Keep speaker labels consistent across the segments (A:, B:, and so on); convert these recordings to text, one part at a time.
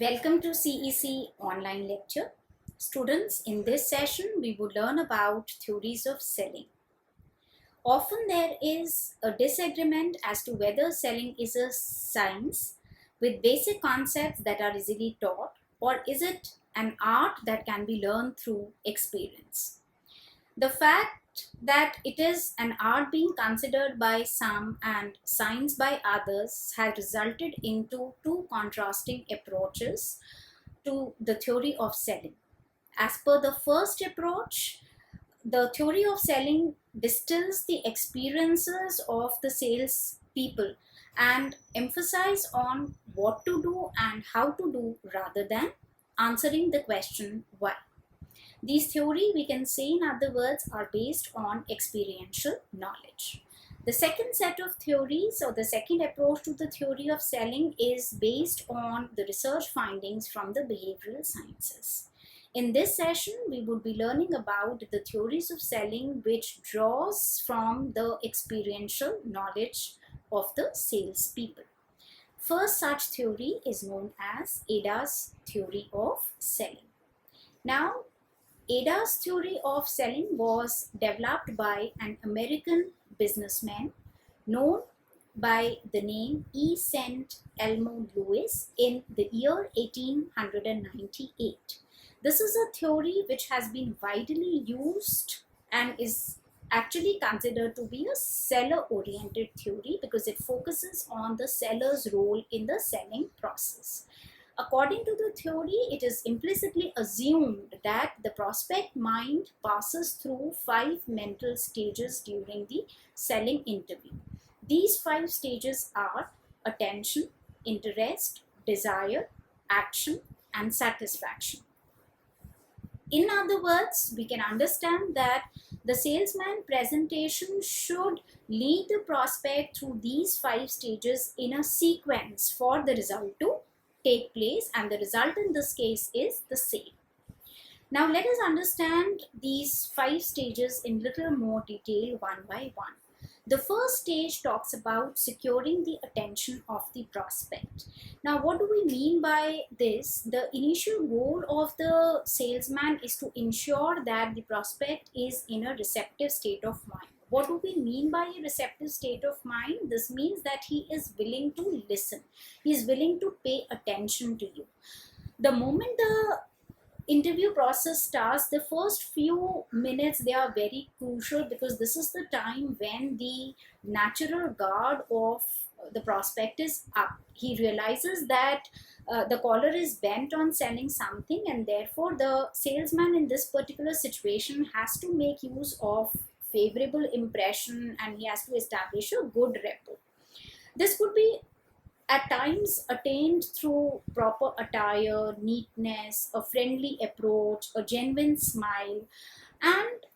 A: Welcome to CEC online lecture. Students, in this session we would learn about theories of selling. Often there is a disagreement as to whether selling is a science with basic concepts that are easily taught, or is it an art that can be learned through experience. The fact that it is an art being considered by some and science by others has resulted into two contrasting approaches to the theory of selling. As per the first approach, the theory of selling distills the experiences of the sales people and emphasize on what to do and how to do rather than answering the question why. These theory, we can say in other words, are based on experiential knowledge. The second set of theories, or the second approach to the theory of selling, is based on the research findings from the behavioral sciences. In this session, we would be learning about the theories of selling which draws from the experiential knowledge of the salespeople. First such theory is known as Ada's theory of selling. Now, Ada's theory of selling was developed by an American businessman known by the name E. St. Elmo Lewis in the year 1898. This is a theory which has been widely used and is actually considered to be a seller-oriented theory because it focuses on the seller's role in the selling process. According to the theory, it is implicitly assumed that the prospect mind passes through 5 mental stages during the selling interview. These 5 stages are attention, interest, desire, action, and satisfaction. In other words, we can understand that the salesman presentation should lead the prospect through these 5 stages in a sequence for the result to take place, and the result in this case is the sale. Now let us understand these 5 stages in little more detail one by one. The first stage talks about securing the attention of the prospect. Now what do we mean by this? The initial goal of the salesman is to ensure that the prospect is in a receptive state of mind. What do we mean by a receptive state of mind? This means that he is willing to listen. He is willing to pay attention to you. The moment the interview process starts, the first few minutes, they are very crucial because this is the time when the natural guard of the prospect is up. He realizes that the caller is bent on selling something, and therefore the salesman in this particular situation has to make use of favorable impression and he has to establish a good rapport. This could be at times attained through proper attire, neatness, a friendly approach, a genuine smile, and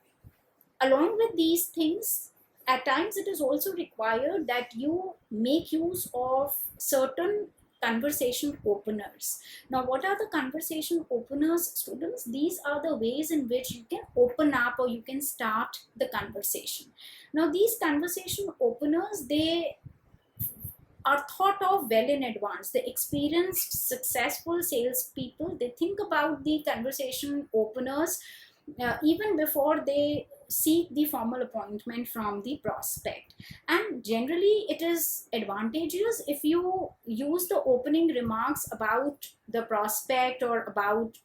A: along with these things, at times it is also required that you make use of certain conversation openers. Now what are the conversation openers, students? These are the ways in which you can open up or you can start the conversation. Now these conversation openers, they are thought of well in advance. The experienced, successful salespeople, they think about the conversation openers even before they seek the formal appointment from the prospect. And generally, it is advantageous if you use the opening remarks about the prospect or about,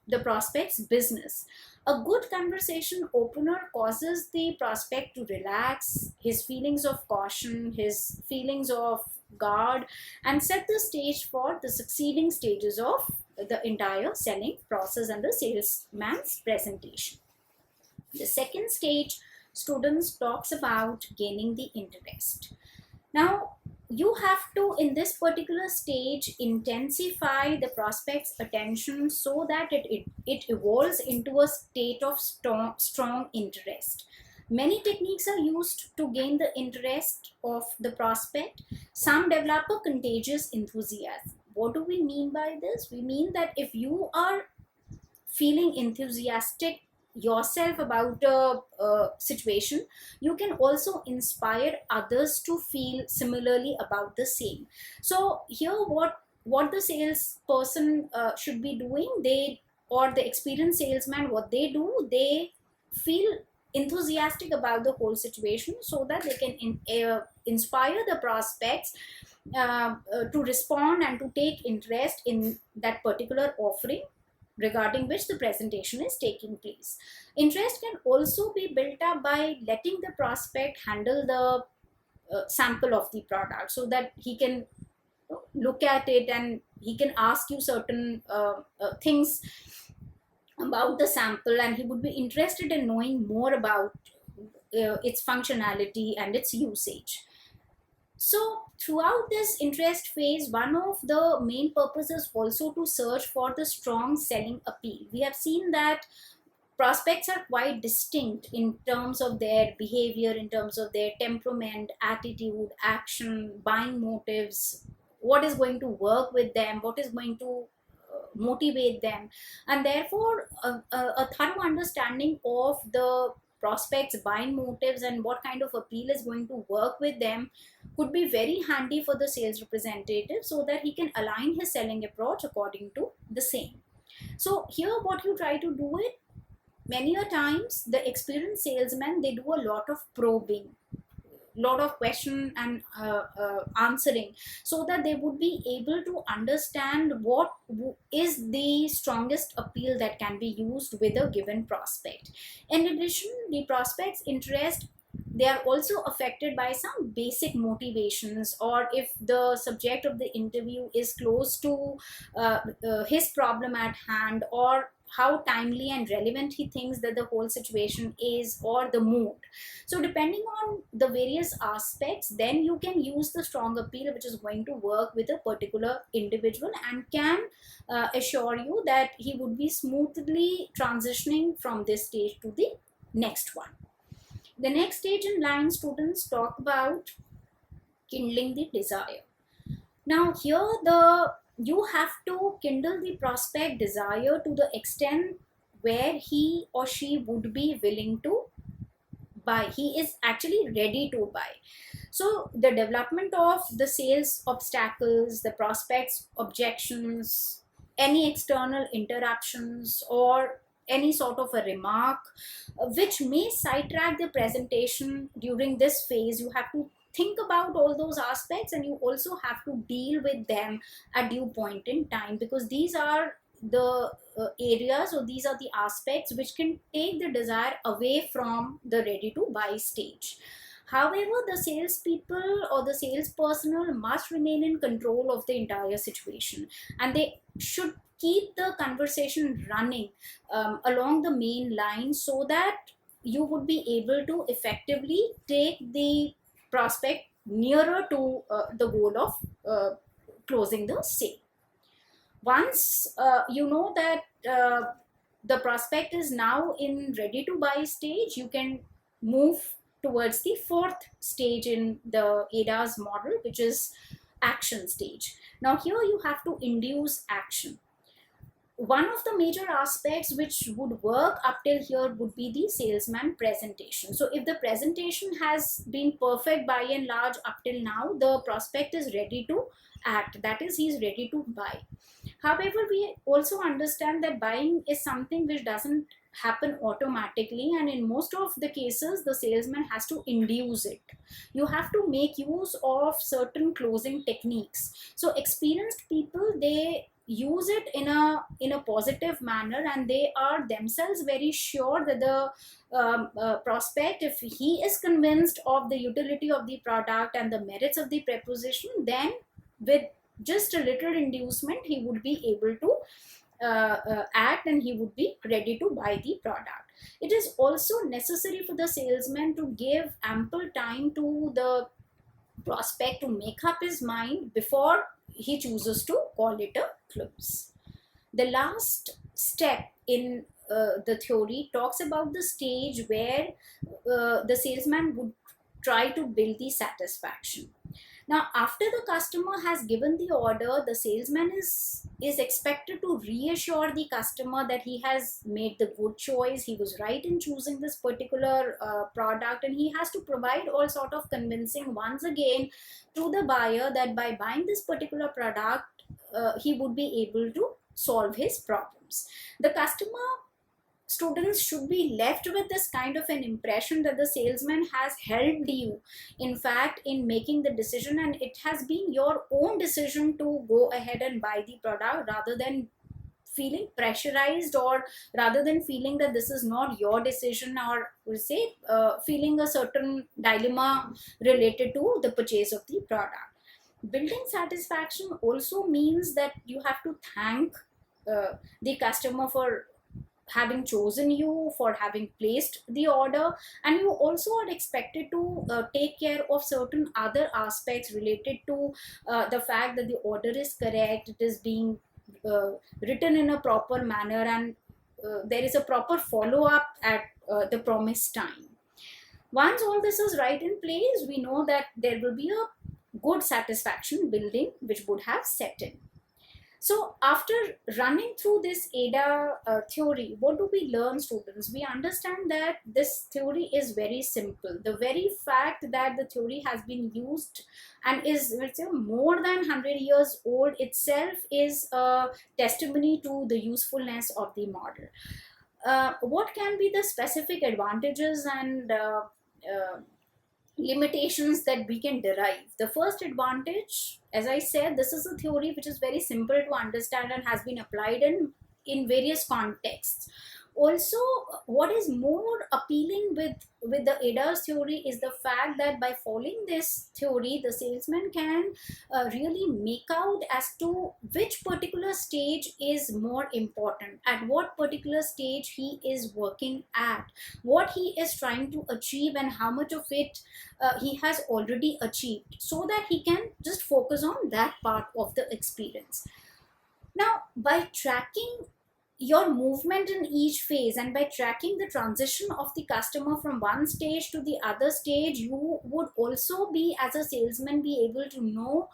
A: the prospect's business. A good conversation opener causes the prospect to relax his feelings of caution, his feelings of guard, and set the stage for the succeeding stages of the entire selling process and the salesman's presentation. The second stage, students, talks about gaining the interest. Now, you have to, in this particular stage, intensify the prospect's attention so that it evolves into a state of strong interest. Many techniques are used to gain the interest of the prospect. Some develop a contagious enthusiasm. What do we mean by this? We mean that if you are feeling enthusiastic yourself about a situation, you can also inspire others to feel similarly about the same. So here what what the salesperson should be doing, they, or the experienced salesman, what they do, they feel enthusiastic about the whole situation so that they can inspire the prospects to respond and to take interest in that particular offering regarding which the presentation is taking place. Interest can also be built up by letting the prospect handle the sample of the product, so that he can look at it and he can ask you certain things about the sample, and he would be interested in knowing more about its functionality and its usage. So throughout this interest phase, one of the main purposes also to search for the strong selling appeal. We have seen that prospects are quite distinct in terms of their behavior, in terms of their temperament, attitude, action, buying motives, what is going to work with them, what is going to motivate them. And therefore a thorough understanding of the prospects buying motives and what kind of appeal is going to work with them could be very handy for the sales representative, so that he can align his selling approach according to the same. So here what you try to do it, many a times the experienced salesmen, they do a lot of probing, lot of question and answering, so that they would be able to understand what is the strongest appeal that can be used with a given prospect. In addition, the prospect's interest, they are also affected by some basic motivations, or if the subject of the interview is close to his problem at hand, or how timely and relevant he thinks that the whole situation is, or the mood. So depending on the various aspects, then you can use the strong appeal which is going to work with a particular individual, and can assure you that he would be smoothly transitioning from this stage to the next one. The next stage in line, students talk about kindling the desire. Now here you have to kindle the prospect desire to the extent where he or she would be willing to buy. He is actually ready to buy. So the development of the sales obstacles, the prospects objections, any external interruptions, or any sort of a remark which may sidetrack the presentation during this phase, you have to think about all those aspects, and you also have to deal with them at due point in time, because these are the areas, or these are the aspects which can take the desire away from the ready to buy stage. However, the salespeople or the sales personnel must remain in control of the entire situation, and they should keep the conversation running along the main line, so that you would be able to effectively take the prospect nearer to the goal of closing the sale. Once you know that the prospect is now in ready to buy stage, you can move towards the fourth stage in the ADA's model, which is action stage. Now here you have to induce action. One of the major aspects which would work up till here would be the salesman presentation. So if the presentation has been perfect by and large up till now, the prospect is ready to act, that is, he is ready to buy. However, we also understand that buying is something which doesn't happen automatically, and in most of the cases the salesman has to induce it. You have to make use of certain closing techniques. So experienced people, they use it in a positive manner, and they are themselves very sure that the prospect, if he is convinced of the utility of the product and the merits of the proposition, then with just a little inducement he would be able to act, and he would be ready to buy the product. It is also necessary for the salesman to give ample time to the prospect to make up his mind before he chooses to call it a close. The last step in the theory talks about the stage where the salesman would try to build the satisfaction. Now, after the customer has given the order, the salesman is expected to reassure the customer that he has made the good choice, he was right in choosing this particular product, and he has to provide all sort of convincing once again to the buyer that by buying this particular product, he would be able to solve his problems. The customer students should be left with this kind of an impression that the salesman has helped you, in fact, in making the decision, and it has been your own decision to go ahead and buy the product, rather than feeling pressurized, or rather than feeling that this is not your decision, or we say feeling a certain dilemma related to the purchase of the product. Building satisfaction also means that you have to thank the customer for having chosen you, for having placed the order, and you also are expected to take care of certain other aspects related to the fact that the order is correct, it is being uh, written in a proper manner, and there is a proper follow up at the promised time. Once all this is right in place, we know that there will be a good satisfaction building which would have set in. So after running through this ADA theory, what do we learn, students? We understand that this theory is very simple. The very fact that the theory has been used and is, let's say, more than 100 years old itself is a testimony to the usefulness of the model. What can be the specific advantages and limitations that we can derive? The first advantage, as I said, this is a theory which is very simple to understand and has been applied in various contexts. Also, what is more appealing with the ADA's theory is the fact that by following this theory, the salesman can really make out as to which particular stage is more important, at what particular stage he is working at, what he is trying to achieve, and how much of it he has already achieved, so that he can just focus on that part of the experience. Now, by tracking your movement in each phase, and by tracking the transition of the customer from one stage to the other stage, you would also be, as a salesman, be able to know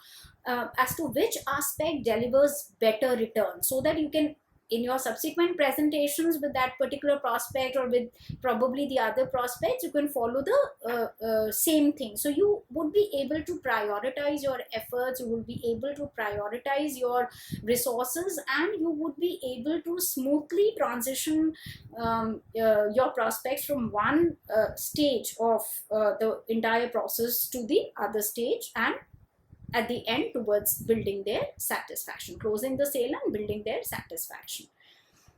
A: as to which aspect delivers better return, so that you can, in your subsequent presentations with that particular prospect or with probably the other prospects, you can follow the same thing. So you would be able to prioritize your efforts, you will be able to prioritize your resources, and you would be able to smoothly transition your prospects from one stage of the entire process to the other stage, and at the end towards building their satisfaction, closing the sale and building their satisfaction.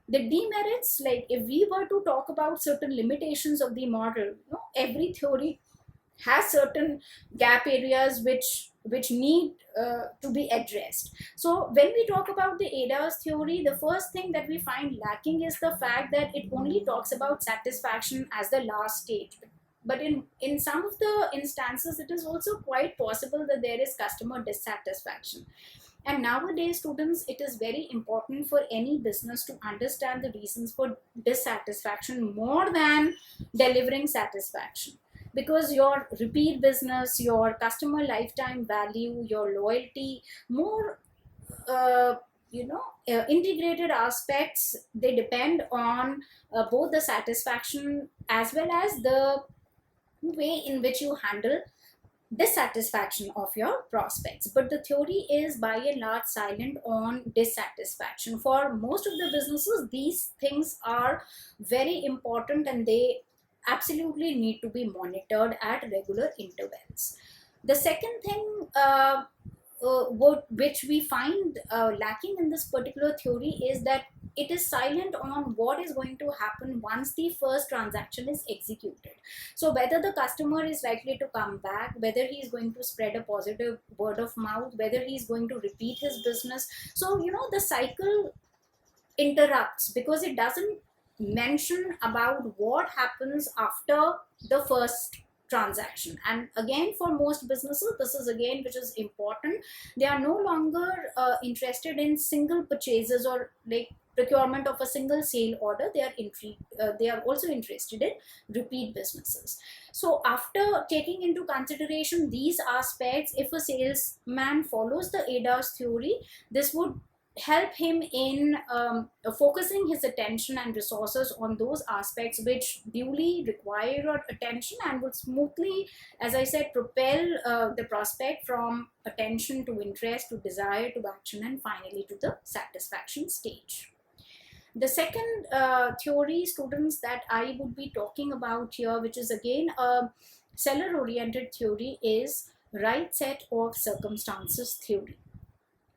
A: The demerits, like if we were to talk about certain limitations of the model, every theory has certain gap areas which need to be addressed. So when we talk about the ADA's theory, the first thing that we find lacking is the fact that it only talks about satisfaction as the last stage. But in some of the instances, it is also quite possible that there is customer dissatisfaction. And nowadays, students, it is very important for any business to understand the reasons for dissatisfaction more than delivering satisfaction. Because your repeat business, your customer lifetime value, your loyalty, more integrated aspects, they depend on both the satisfaction as well as the way in which you handle dissatisfaction of your prospects. But the theory is by and large silent on dissatisfaction. For most of the businesses, these things are very important and they absolutely need to be monitored at regular intervals. The second thing which we find lacking in this particular theory is that it is silent on what is going to happen once the first transaction is executed. So whether the customer is likely to come back, whether he is going to spread a positive word of mouth, whether he is going to repeat his business. So, the cycle interrupts because it doesn't mention about what happens after the first transaction. And again, for most businesses, this is again which is important. They are no longer interested in single purchases or like procurement of a single sale order. They are also interested in repeat businesses. So after taking into consideration these aspects, if a salesman follows the ADA's theory, this would help him in focusing his attention and resources on those aspects which duly require your attention and would smoothly, as I said, propel the prospect from attention to interest to desire to action and finally to the satisfaction stage. The second theory, students, that I would be talking about here, which is again a seller oriented theory, is right set of circumstances theory.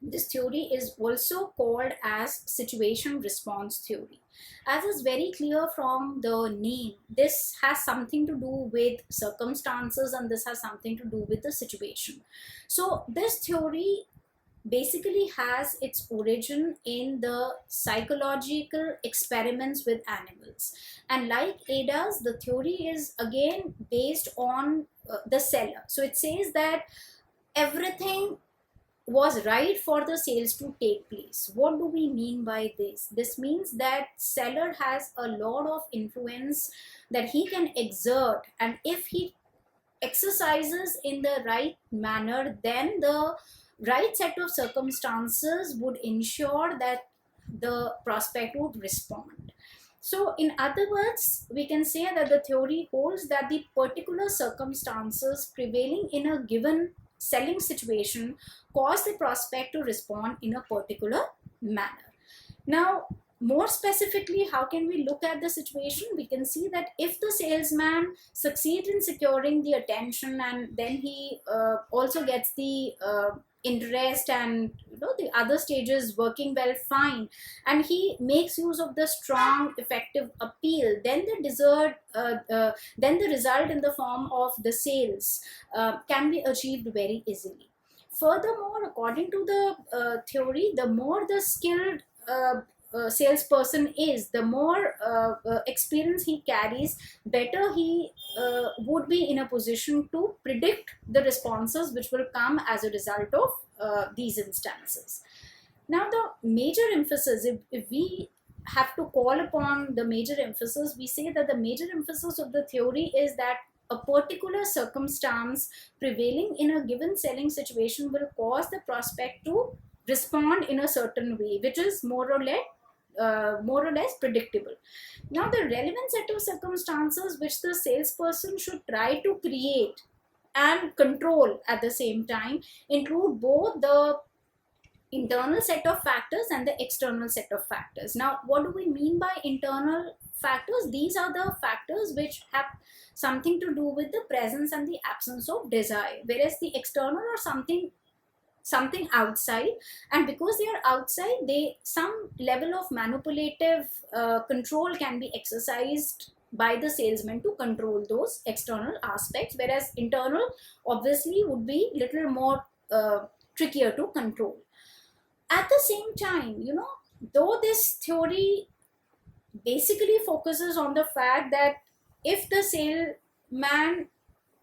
A: This theory is also called as situation response theory. As is very clear from the name, this has something to do with circumstances and this has something to do with the situation. So this theory basically has its origin in the psychological experiments with animals. And like ADA's, the theory is again based on the seller. So it says that everything was right for the sales to take place. What do we mean by this? This means that seller has a lot of influence that he can exert, and if he exercises in the right manner, then the right set of circumstances would ensure that the prospect would respond. So in other words, we can say that the theory holds that the particular circumstances prevailing in a given selling situation cause the prospect to respond in a particular manner. Now, more specifically, how can we look at the situation? We can see that if the salesman succeeds in securing the attention and then he also gets the interest and the other stages working well, fine, and he makes use of the strong effective appeal, then then the result in the form of the sales can be achieved very easily. Furthermore, according to the theory, the more the skilled salesperson is, the more experience he carries, better he would be in a position to predict the responses which will come as a result of these instances. Now, the major emphasis, if we have to call upon the major emphasis, we say that the major emphasis of the theory is that a particular circumstance prevailing in a given selling situation will cause the prospect to respond in a certain way, which is more or less predictable. Now, the relevant set of circumstances which the salesperson should try to create and control at the same time include both the internal set of factors and the external set of factors. Now, what do we mean by internal factors? These are the factors which have something to do with the presence and the absence of desire, whereas the external are something outside, and because they are outside, some level of manipulative control can be exercised by the salesman to control those external aspects, whereas internal obviously would be little more trickier to control. At the same time, though this theory basically focuses on the fact that if the salesman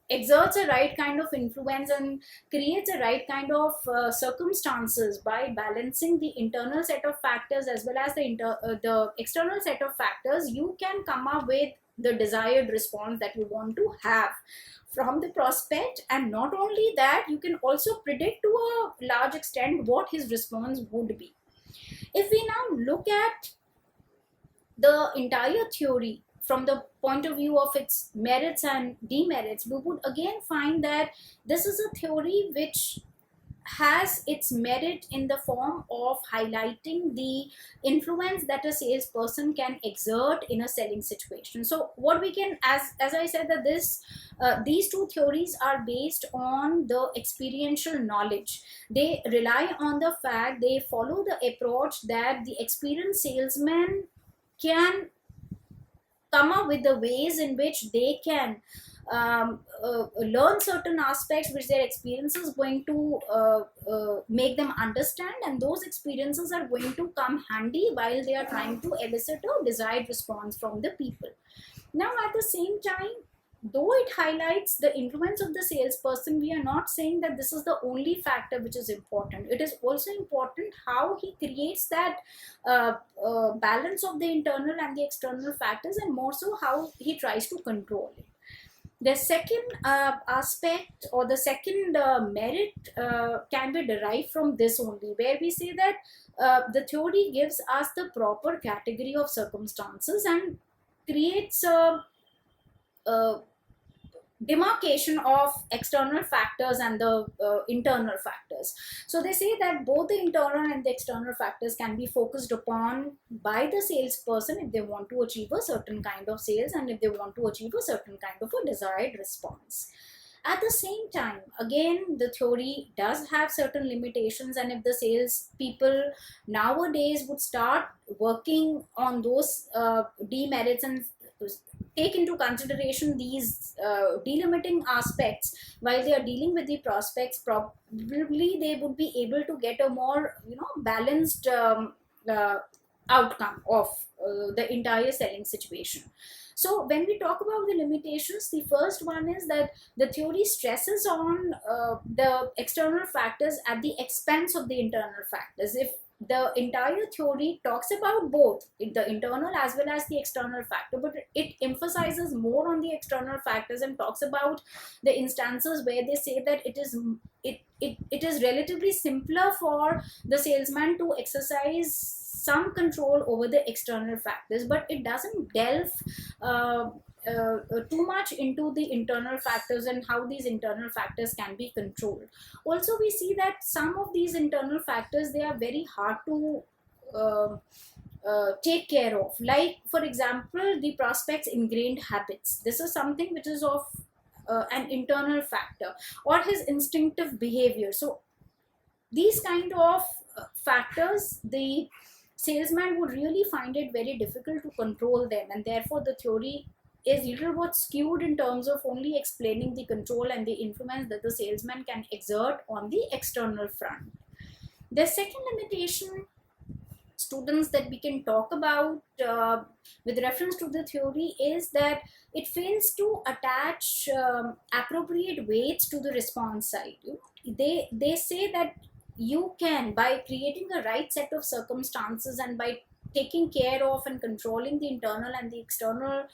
A: exerts a right kind of influence and creates a right kind of circumstances by balancing the internal set of factors as well as the external set of factors, you can come up with the desired response that you want to have from the prospect. And not only that, you can also predict to a large extent what his response would be. If we now look at the entire theory from the point of view of its merits and demerits, we would again find that this is a theory which has its merit in the form of highlighting the influence that a salesperson can exert in a selling situation. So what we can, as I said, that these two theories are based on the experiential knowledge. They rely on the fact, they follow the approach that the experienced salesman can come up with the ways in which they can learn certain aspects which their experience is going to make them understand, and those experiences are going to come handy while they are trying to elicit a desired response from the people. Now, at the same time, though it highlights the influence of the salesperson, we are not saying that this is the only factor which is important. It is also important how he creates that balance of the internal and the external factors, and more so how he tries to control it. The second aspect, or the second merit, can be derived from this only, where we say that the theory gives us the proper category of circumstances and creates a demarcation of external factors and the internal factors. So they say that both the internal and the external factors can be focused upon by the salesperson if they want to achieve a certain kind of sales and if they want to achieve a certain kind of a desired response. At the same time, again, the theory does have certain limitations, and if the sales people nowadays would start working on those demerits and take into consideration these delimiting aspects while they are dealing with the prospects, probably they would be able to get a more, balanced uh, outcome of the entire selling situation. So when we talk about the limitations, the first one is that the theory stresses on the external factors at the expense of the internal factors. If the entire theory talks about both the internal as well as the external factor, but it emphasizes more on the external factors and talks about the instances where they say that it is relatively simpler for the salesman to exercise some control over the external factors, but it doesn't delve uh, too much into the internal factors and how these internal factors can be controlled. Also, we see that some of these internal factors, they are very hard to uh, take care of, like for example the prospect's ingrained habits. This is something which is of an internal factor, or his instinctive behavior. So these kind of factors, the salesman would really find it very difficult to control them, and therefore the theory is little bit skewed in terms of only explaining the control and the influence that the salesman can exert on the external front. The second limitation, students, that we can talk about with reference to the theory is that it fails to attach appropriate weights to the response side. They say that you can, by creating the right set of circumstances and by taking care of and controlling the internal and the external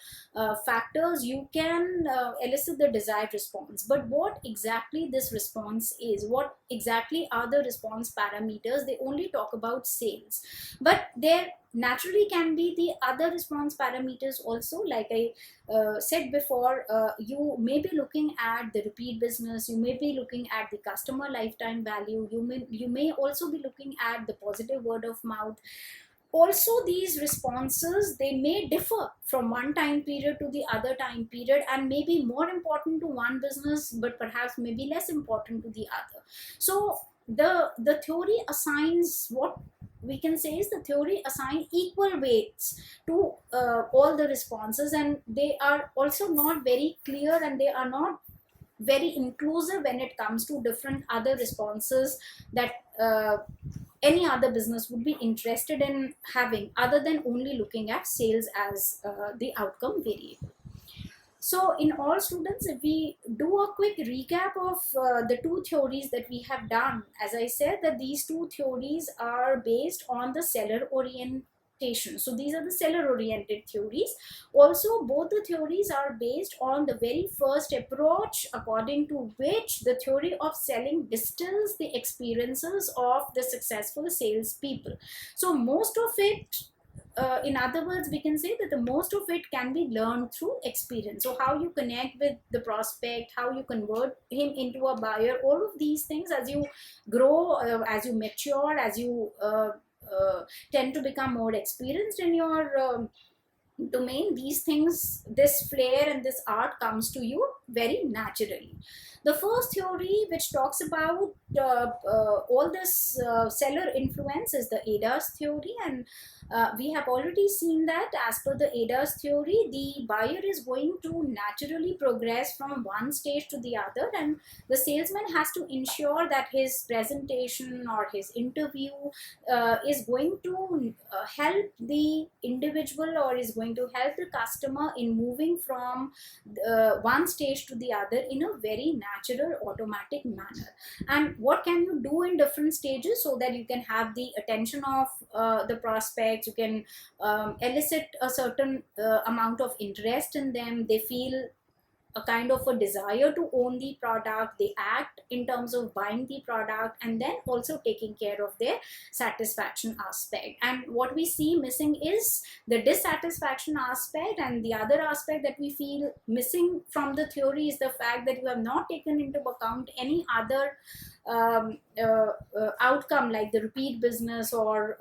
A: factors, you can elicit the desired response. But what exactly this response is, what exactly are the response parameters, they only talk about sales. But there naturally can be the other response parameters also. Like I said before, you may be looking at the repeat business, you may be looking at the customer lifetime value, you may also be looking at the positive word of mouth. Also, these responses, they may differ from one time period to the other time period, and may be more important to one business but perhaps maybe less important to the other. So the theory assigns, what we can say is, the theory assign equal weights to all the responses, and they are also not very clear, and they are not very inclusive when it comes to different other responses that any other business would be interested in having, other than only looking at sales as the outcome variable. So in all, students, if we do a quick recap of the two theories that we have done, as I said, that these two theories are based on the seller orientation. So these are the seller oriented theories. Also, both the theories are based on the very first approach, according to which the theory of selling distills the experiences of the successful salespeople. So most of it, in other words, we can say that the most of it can be learned through experience. So how you connect with the prospect, how you convert him into a buyer, all of these things, as you grow, as you mature, as you tend to become more experienced in your domain, these things, this flair and this art comes to you very naturally. The first theory, which talks about all this seller influence, is the ADAS theory, and we have already seen that as per the ADAS theory, the buyer is going to naturally progress from one stage to the other, and the salesman has to ensure that his presentation or his interview is going to help the individual, or is going to help the customer in moving from one stage to the other in a very natural, automatic manner. And what can you do in different stages so that you can have the attention of the prospects, you can elicit a certain amount of interest in them, they feel a kind of a desire to own the product, they act in terms of buying the product, and then also taking care of their satisfaction aspect. And what we see missing is the dissatisfaction aspect, and the other aspect that we feel missing from the theory is the fact that you have not taken into account any other outcome like the repeat business or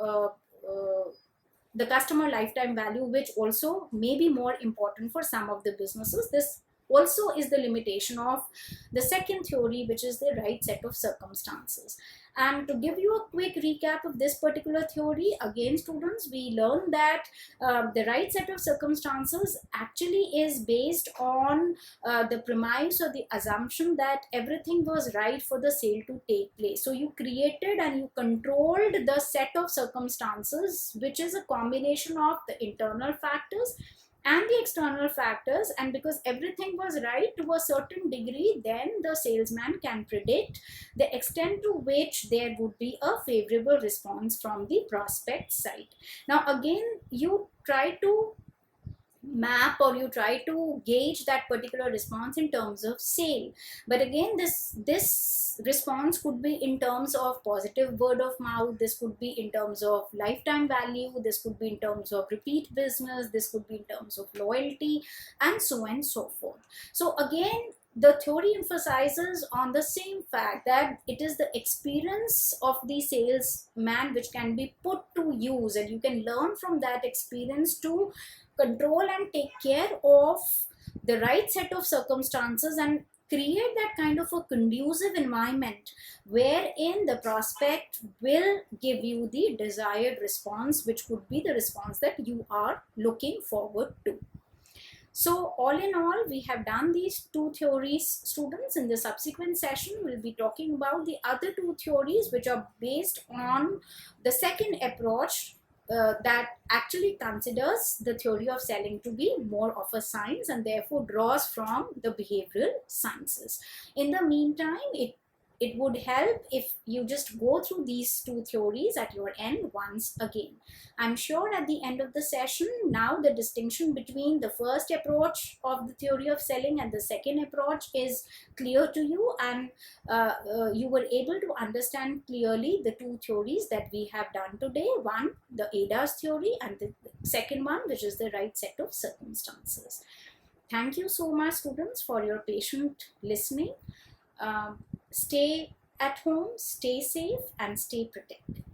A: the customer lifetime value, which also may be more important for some of the businesses. This also is the limitation of the second theory, which is the right set of circumstances. And to give you a quick recap of this particular theory, again students, we learned that the right set of circumstances actually is based on the premise or the assumption that everything was right for the sale to take place. So you created and you controlled the set of circumstances, which is a combination of the internal factors and the external factors, and because everything was right to a certain degree, then the salesman can predict the extent to which there would be a favorable response from the prospect side. Now again, you try to map or you try to gauge that particular response in terms of sale, but again this response could be in terms of positive word of mouth, this could be in terms of lifetime value, this could be in terms of repeat business, this could be in terms of loyalty, and so on and so forth. So again, the theory emphasizes on the same fact that it is the experience of the salesman which can be put to use, and you can learn from that experience to control and take care of the right set of circumstances and create that kind of a conducive environment wherein the prospect will give you the desired response, which would be the response that you are looking forward to. So all in all, we have done these two theories, students. In the subsequent session, we'll be talking about the other two theories, which are based on the second approach that actually considers the theory of selling to be more of a science and therefore draws from the behavioral sciences. In the meantime, it would help if you just go through these two theories at your end once again. I'm sure at the end of the session, now the distinction between the first approach of the theory of selling and the second approach is clear to you, and you were able to understand clearly the two theories that we have done today. One, the ADAS theory, and the second one, which is the right set of circumstances. Thank you so much, students, for your patient listening. Stay at home, stay safe, and stay protected.